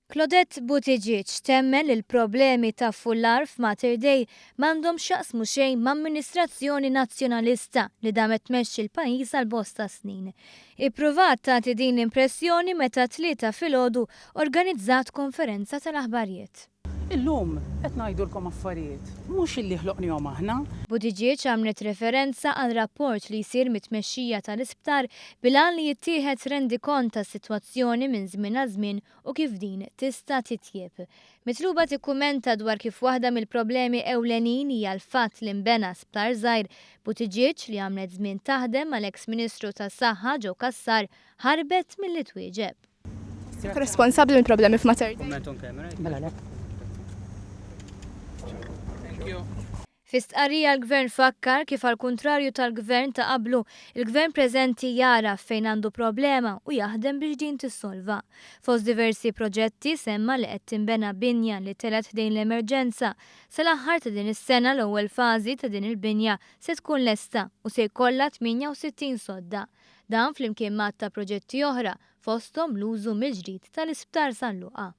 Claudette Buttigieg temmen il-problemi ta' Fullar f'Mater Dei m'għandhomx x'jaqsmu xejn mal-amministrazzjoni nazzjonalista li damet tmexxi l-pajjiż għal bosta snin. Ippruvat tagħti din l-impressjoni meta tlieta filgħodu organizzat konferenza tal-aħbarijiet. Illum qed ngħidulkom affarijiet, mhux illi ħloqnihom aħna. Buttigieg għamlet referenza għal rapport li jsir mit-tmexxija tal-isptar bilan li jittieħed rendikont tas-sitwazzjoni minn żmien għal żmien u kif din tista' titjieb. Mitluba tikkumenta dwar kif waħda mill-problemi ewlenin hija l-fatt li nbena sptar żgħir, Buttigieg li għamlet żmien taħdem mal-eks Ministru tas-Saħħa Joe Cassar ħarbet milli twieġeb. Responsabbli mill-problemi f'Mater Dei. Mela le. Fis-stqarrija l-Gvern fakkar kif għall-kuntrarju tal-Gvern ta' qablu, il-Gvern preżenti jara fejn għandu problema u jaħdem biex din tissolva. Fost diversi proġetti semma li qed tinbena binja li telet ħdejn l-emerġenza. Sal-aħħar ta' din is-sena l-ewwel fażi ta' din il-binja se tkun lesta u se jkollha 68 sodda. Dan flimkien mat ta' proġetti oħra fosthom l-użu mill-ġdid tal-Isptar San Luqa.